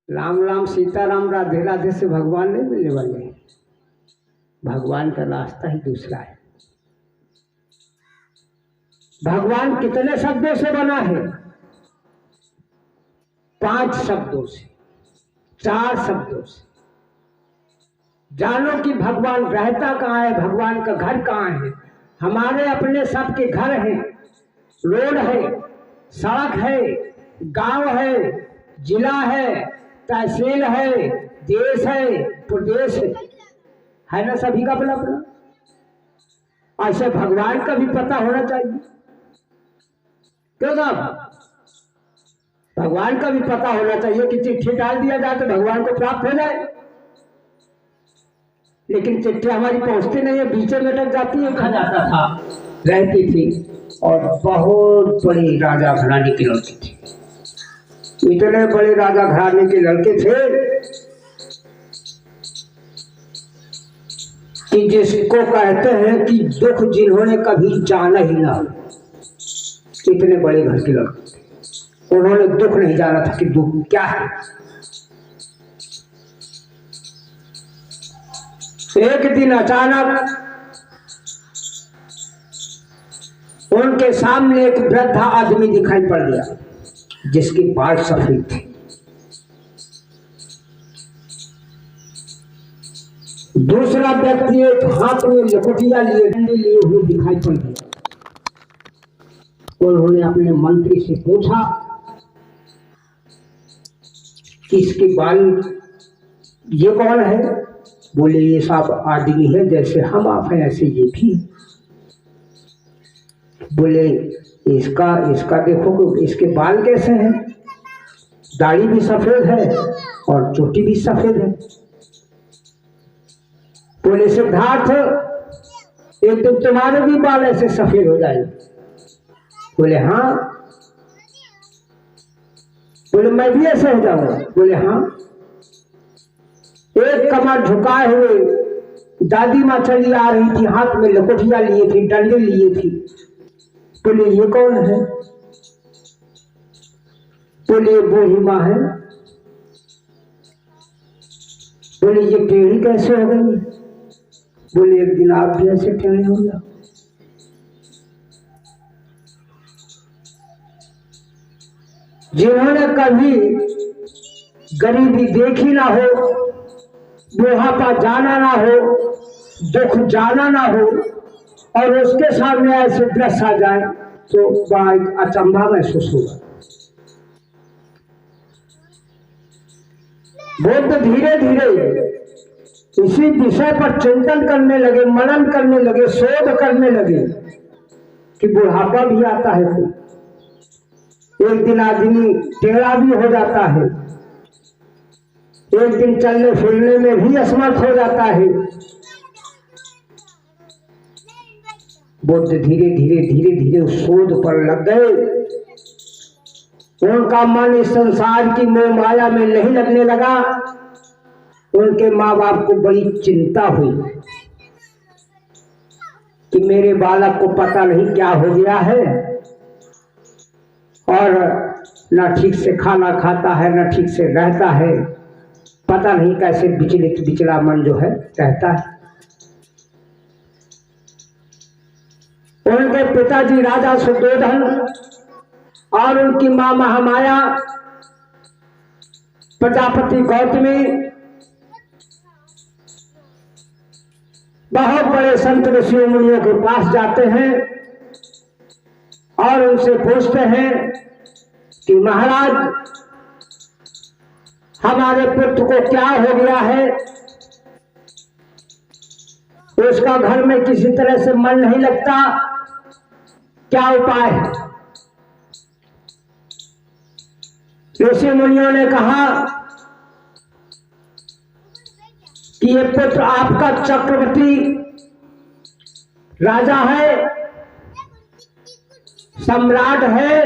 राम राम सीताराम राधे राधे से भगवान नहीं मिलने वाले। भगवान का रास्ता ही दूसरा है। भगवान कितने शब्दों से बना है? 5 शब्दों से, 4 शब्दों से। जानो कि भगवान रहता कहाँ है, भगवान का घर कहाँ है। हमारे अपने सबके घर हैं, रोड है, सड़क है, गांव है, जिला है, तहसील है, देश है, प्रदेश है ना, सभी का अपना अपना। ऐसे भगवान का भी पता होना चाहिए। क्यों साहब? भगवान का भी पता होना चाहिए कि चिट्ठी डाल दिया जाए तो भगवान को प्राप्त हो जाए। लेकिन चिट्ठी हमारी पहुंचती नहीं है, बीच में लटक जाती है। खा जाता था, रहती थी, और बहुत बड़ी राजा घराने के लड़के थे। इतने बड़े राजा घराने के लड़के थे कि जिसको कहते हैं कि दुख जिन्होंने कभी जाना ही ना। इतने बड़े घर के लड़के थे, उन्होंने दुख नहीं जाना था कि दुख क्या है। एक दिन अचानक उनके सामने एक वृद्ध आदमी दिखाई पड़ गया जिसके बाल सफेद थे। दूसरा व्यक्ति एक हाथ में लकुटिया लिए डंडे लिए हुए दिखाई पड़ गया। उन्होंने अपने मंत्री से पूछा कि इसके बाल ये कौन है? बोले ये सब आदमी है, जैसे हम आप हैं ऐसे ये भी। बोले इसका देखो कि इसके बाल कैसे हैं, दाढ़ी भी सफेद है और चोटी भी सफेद है। बोले सिद्धार्थ, एक दिन तुम्हारे भी बाल ऐसे सफेद हो जाएंगे। बोले हाँ। बोले मैं भी ऐसे हो जाऊंगा? बोले हाँ। एक कमर झुकाए हुए दादी माँ चली आ रही थी, हाथ में लकोटिया लिए थी, डंडे लिए थी। बोले ये कौन है? बोले बूढ़ी माँ है। बोले ये टेढ़ी कैसे हो गई? बोले एक दिन आप भी ऐसे टेढ़े हो जाओ। जिन्होंने कभी गरीबी देखी ना हो, बुढ़ापा जाना ना हो, दुख जाना ना हो, और उसके सामने ऐसे दृश्य आ जाए तो बड़ा एक अचंभा महसूस होगा। बुद्ध धीरे धीरे इसी विषय पर चिंतन करने लगे, मनन करने लगे, शोध करने लगे कि बुढ़ापा भी आता है कोई। एक दिन आदमी टेढ़ा भी हो जाता है, एक दिन चलने फिरने में भी असमर्थ हो जाता है। बुद्ध धीरे धीरे धीरे धीरे शोध पर लग गए। उनका मन इस संसार की मोह माया में नहीं लगने लगा। उनके माँ बाप को बड़ी चिंता हुई कि मेरे बालक को पता नहीं क्या हो गया है, और न ठीक से खाना खाता है, न ठीक से रहता है, पता नहीं कैसे विचलित विचला मन जो है रहता है। उनके पिताजी राजा सुद्धोधन और उनकी मां महामाया प्रजापति गौतमी बहुत बड़े संत ऋषि मुनियों के पास जाते हैं और उनसे पूछते हैं कि महाराज, हमारे पुत्र को क्या हो गया है, उसका घर में किसी तरह से मन नहीं लगता, क्या उपाय है? ऋषि मुनियों ने कहा कि ये पुत्र आपका चक्रवर्ती राजा है, सम्राट है,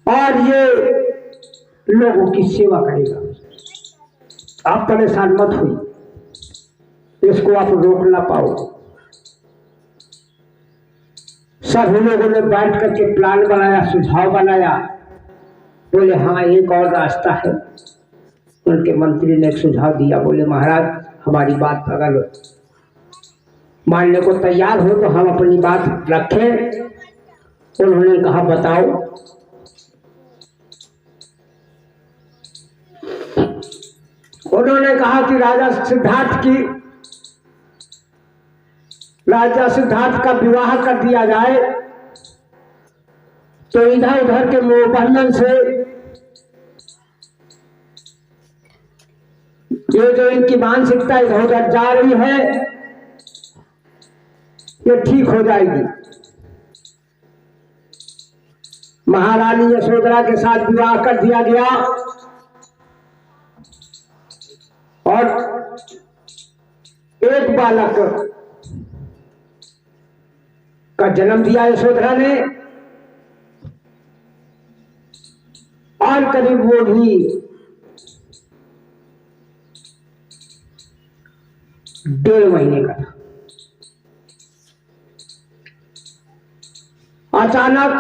और ये लोगों की सेवा करेगा। आप परेशान मत होइए, इसको आप रोक ना पाओ। सब लोगों ने बैठ करके प्लान बनाया, सुझाव बनाया। बोले हाँ एक और रास्ता है। उनके मंत्री ने एक सुझाव दिया, बोले महाराज हमारी बात अगर मानने को तैयार हो तो हम अपनी बात रखें। उन्होंने कहा बताओ। उन्होंने कहा कि राजा सिद्धार्थ का विवाह कर दिया जाए तो इधर उधर के मोह बंधन से ये जो इनकी मानसिकता इधर उधर जा रही है ये ठीक हो जाएगी। महारानी यशोधरा के साथ विवाह कर दिया गया और एक बालक का जन्म दिया यशोधरा ने, और करीब वो भी 1.5 महीने का था। अचानक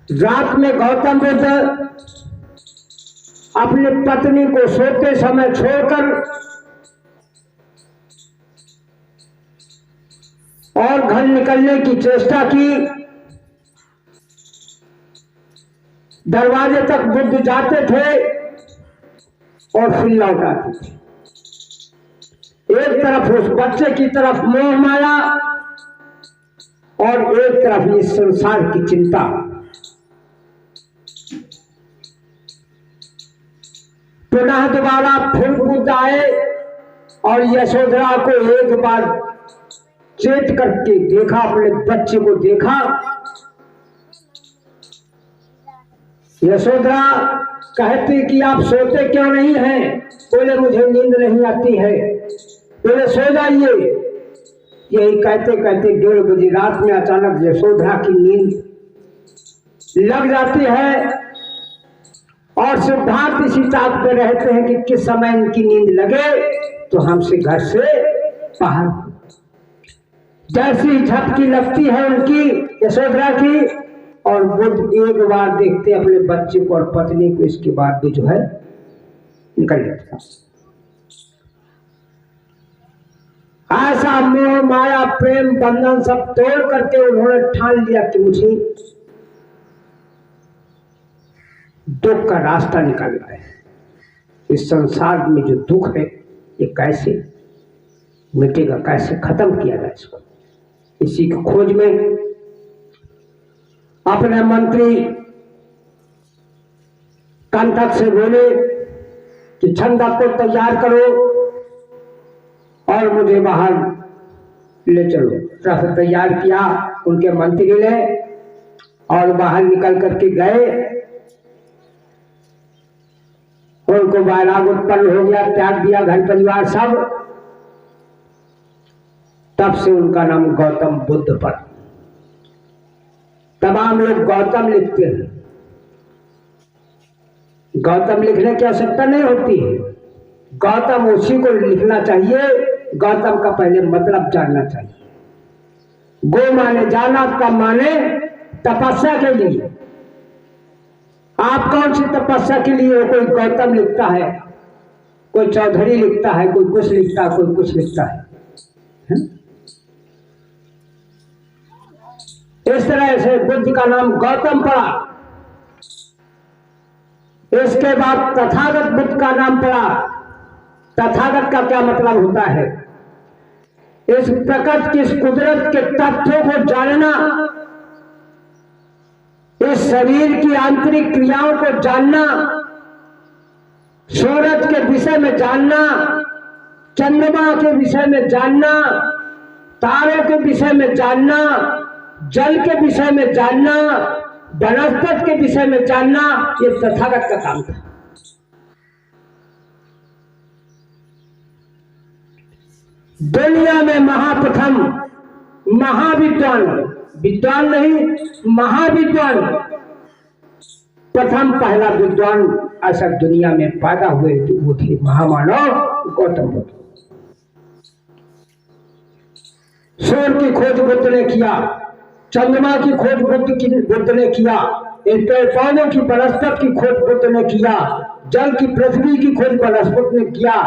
रात में गौतम बुद्ध अपनी पत्नी को सोते समय छोड़कर और घर निकलने की चेष्टा की। दरवाजे तक बुद्ध जाते थे और फिर लौट आते थे। एक तरफ उस बच्चे की तरफ मोह माया और एक तरफ इस संसार की चिंता। पुनः दोबारा फिर बुद्ध आए और यशोधरा को एक बार चेत करके देखा, अपने बच्चे को देखा। यशोधरा कहती कि आप सोते क्यों नहीं हैं? बोले मुझे नींद नहीं आती है। बोले सो जाइए। यही कहते कहते 1:30 बजे रात में अचानक यशोधरा की नींद लग जाती है और सिद्धार्थ इसी ताक पे रहते हैं कि किस समय इनकी नींद लगे तो हमसे घर से बाहर। जैसी झपकी लगती है उनकी यशोधरा की और बुद्ध एक बार देखते अपने बच्चे को और पत्नी को, इसके बाद भी जो है निकल जाता। ऐसा मोह माया प्रेम बंधन सब तोड़ करके उन्होंने ठान लिया कि मुझे दुख का रास्ता निकालना है। इस संसार में जो दुख है ये कैसे मिटेगा, कैसे खत्म किया जाए इसको। इसी की खोज में अपने मंत्री कंठक से बोले कि छंदा को तैयार करो और मुझे बाहर ले चलो। रथ तैयार किया उनके मंत्री ने और बाहर निकल करके गए। उनको वैराग उत्पन्न हो गया, त्याग दिया घर परिवार सब। तब से उनका नाम गौतम बुद्ध पड़ा। तमाम लोग गौतम लिखते हैं। गौतम लिखने की आवश्यकता नहीं होती है। गौतम उसी को लिखना चाहिए। गौतम का पहले मतलब जानना चाहिए। गो माने जाना, तब माने तपस्या के लिए। आप कौन सी तपस्या के लिए हो? कोई गौतम लिखता है, कोई चौधरी लिखता है, कोई कुछ लिखता है, कोई कुछ लिखता है। इस तरह से बुद्ध का नाम गौतम पड़ा। इसके बाद तथागत बुद्ध का नाम पड़ा। तथागत का क्या मतलब होता है? इस प्रकृति की, इस कुदरत के तथ्यों को जानना, इस शरीर की आंतरिक क्रियाओं को जानना, सूरज के विषय में जानना, चंद्रमा के विषय में जानना, तारों के विषय में जानना, जल के विषय में जानना, वनस्पति के विषय में जानना, ये तथागत का काम था। दुनिया में महाप्रथम महाविद्वान, विद्वान नहीं महाविद्वान, प्रथम पहला विद्वान ऐसा दुनिया में पैदा हुए तो वो थे महामानव गौतम बुद्ध। सूर्य की खोज बुद्ध ने किया, चंद्रमा की खोज बुद्ध ने किया, इन पेड़ पौधों की वनस्पति की खोज बुद्ध ने किया, जल की पृथ्वी की खोज वनस्पति ने किया,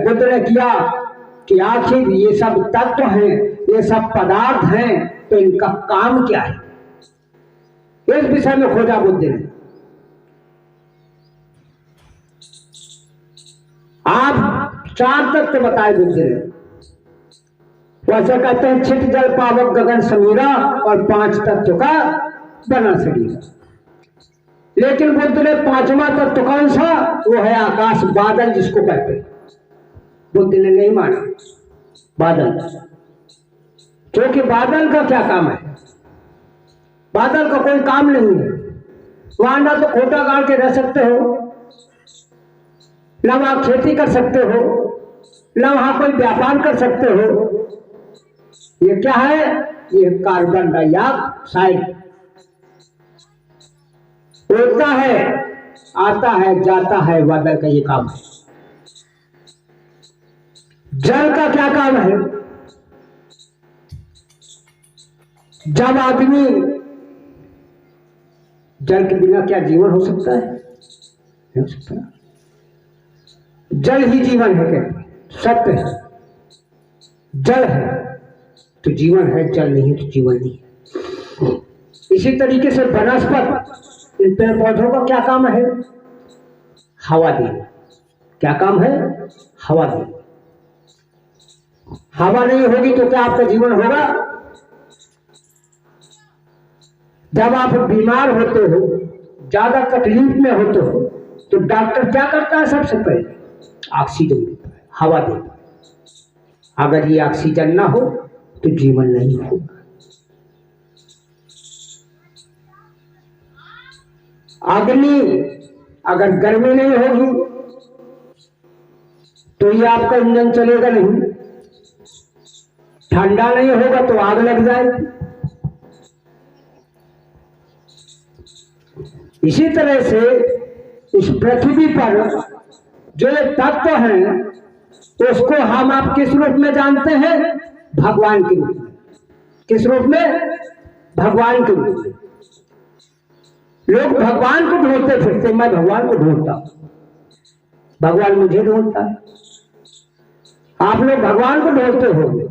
बुद्ध ने किया कि आखिर ये सब तत्व हैं, ये सब पदार्थ हैं, तो इनका काम क्या है, इस विषय में खोजा बुद्ध ने। आप 4 तत्व बताए बुद्ध ने। वैसे कहते हैं छिट जल पावक गगन समीरा और 5 तत्व का बना शरीर। लेकिन बुद्ध ने 5वां तत्व कौन सा, वो है आकाश, बादल जिसको कहते हैं, बुद्ध ने नहीं माना बादल, क्योंकि बादल का क्या काम है, बादल का कोई काम नहीं है। वहां ना तो खोटा गाड़ के रह सकते हो, न वहां खेती कर सकते हो, न वहां कोई व्यापार कर सकते हो। ये क्या है, ये कार्बन डाइऑक्साइड उड़ता है, आता है, जाता है, बादल का ये काम है। जल का क्या काम है, जब आदमी, जल के बिना क्या जीवन हो सकता है, नहीं हो सकता। जल ही जीवन है, कहते सत्य है, जल है तो जीवन है, जल नहीं तो जीवन नहीं है। इसी तरीके से वनस्पति, इन पेड़ पौधों का क्या काम है, हवा देना। क्या काम है, हवा देना। हवा नहीं होगी तो क्या आपका जीवन होगा। जब आप बीमार होते हो, ज्यादा तकलीफ में होते हो, तो डॉक्टर क्या करता है, सबसे पहले ऑक्सीजन देता है, हवा देता है। अगर ये ऑक्सीजन ना हो तो जीवन नहीं होगा। अग्नि, अगर गर्मी नहीं होगी तो ये आपका इंजन चलेगा नहीं, ठंडा नहीं होगा तो आग लग जाएगी। इसी तरह से इस पृथ्वी पर जो तत्व हैं, उसको हम आप किस रूप में जानते हैं, भगवान के रूप में। किस रूप में, भगवान के रूप में। लोग भगवान को ढूंढते फिरते, मैं भगवान को ढूंढता हूं, भगवान मुझे ढूंढता है। आप लोग भगवान को ढूंढते होंगे,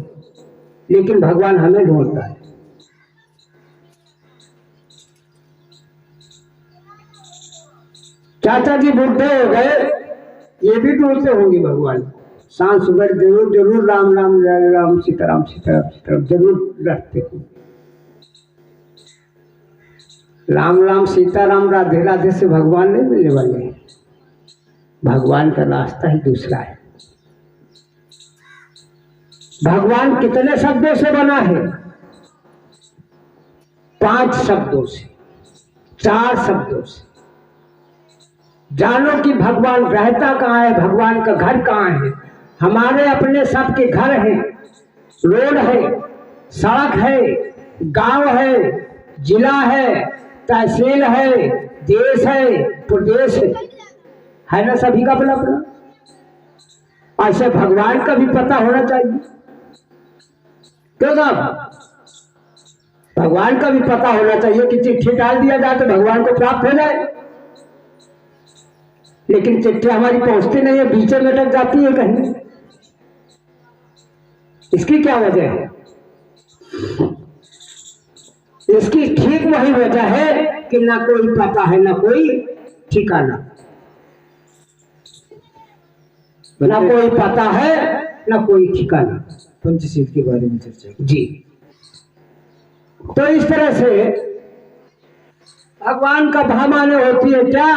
लेकिन भगवान हमें ढूंढता है। चाचा जी बूढ़े हो गए, ये भी ढूंढते होंगे भगवान को, सांस सुबह जरूर जरूर राम राम राम सीताराम सीताराम सीताराम जरूर रखते हो। राम राम सीताराम राधे राधे से भगवान नहीं मिलने वाले हैं। भगवान का रास्ता ही दूसरा है। भगवान कितने शब्दों से बना है, 5 शब्दों से, 4 शब्दों से। जानो कि भगवान रहता कहाँ है, भगवान का घर कहाँ है। हमारे अपने सबके घर हैं, रोड है, सड़क है, गांव है, जिला है, तहसील है, देश है, प्रदेश है ना, सभी का अपना अपना। ऐसे भगवान का भी पता होना चाहिए, क्यों साहब, भगवान का भी पता होना चाहिए कि चिट्ठी डाल दिया जाए तो भगवान को प्राप्त हो जाए। लेकिन चिट्ठी हमारी पहुंचती नहीं है, बीचे में अटक जाती है कहीं। इसकी क्या वजह है, इसकी ठीक वही वजह है कि ना कोई पता है, ना कोई ठिकाना, ना कोई पता है, ना कोई ठिकाना। पंचशील के बारे में चर्चा जी। तो इस तरह से भगवान का भा माने होती है क्या,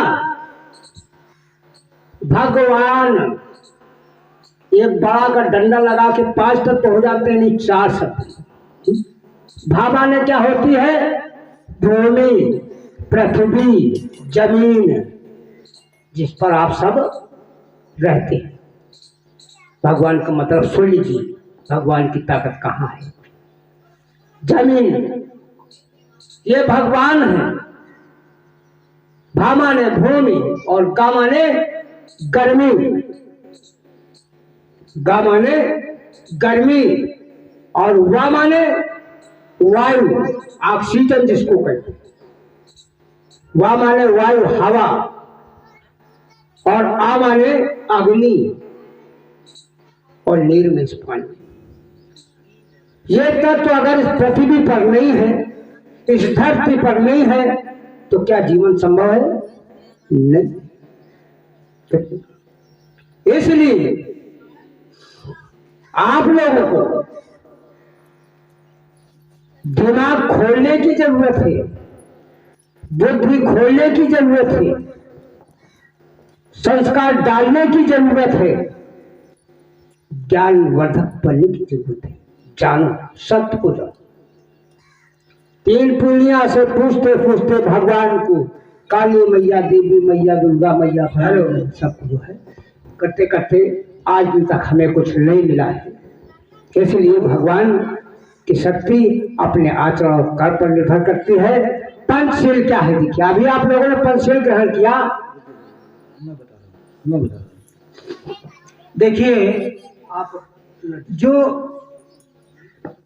भगवान। एक बड़ा का डंडा लगा के 5 तत्व हो जाते हैं, नहीं 4 शब्द। भा माने क्या होती है, भूमि, पृथ्वी, जमीन, जिस पर आप सब रहते हैं। भगवान का मतलब सुन लीजिए, भगवान की ताकत कहाँ है। जमीन ये भगवान है, भा माने भूमि और गा माने गर्मी, गा माने गर्मी। और वा माने वायु, ऑक्सीजन जिसको कहते हैं। वा माने वायु, हवा, और आ माने अग्नि, और नीर में पानी। ये तत्व अगर इस पृथ्वी पर नहीं है, इस धरती पर नहीं है, तो क्या जीवन संभव है? नहीं। इसलिए आप लोगों को दिमाग खोलने की जरूरत है, बुद्धि खोलने की जरूरत है, संस्कार डालने की जरूरत है, ज्ञानवर्धक बनने की जरूरत है। जानो, सत्य को जानो। तीन पुण्या से पूछते पूछते भगवान को, काली मैया, देवी मैया, दुर्गा मैया, भैरव, सब जो है करते करते आज दिन तक हमें कुछ नहीं मिला है। इसलिए भगवान की शक्ति अपने आचरण और कर्म पर निर्भर करती है। पंचशील क्या है? देखिए, अभी आप लोगों ने पंचशील ग्रहण किया। मैं बता रहा हूँ। देखिए, आप जो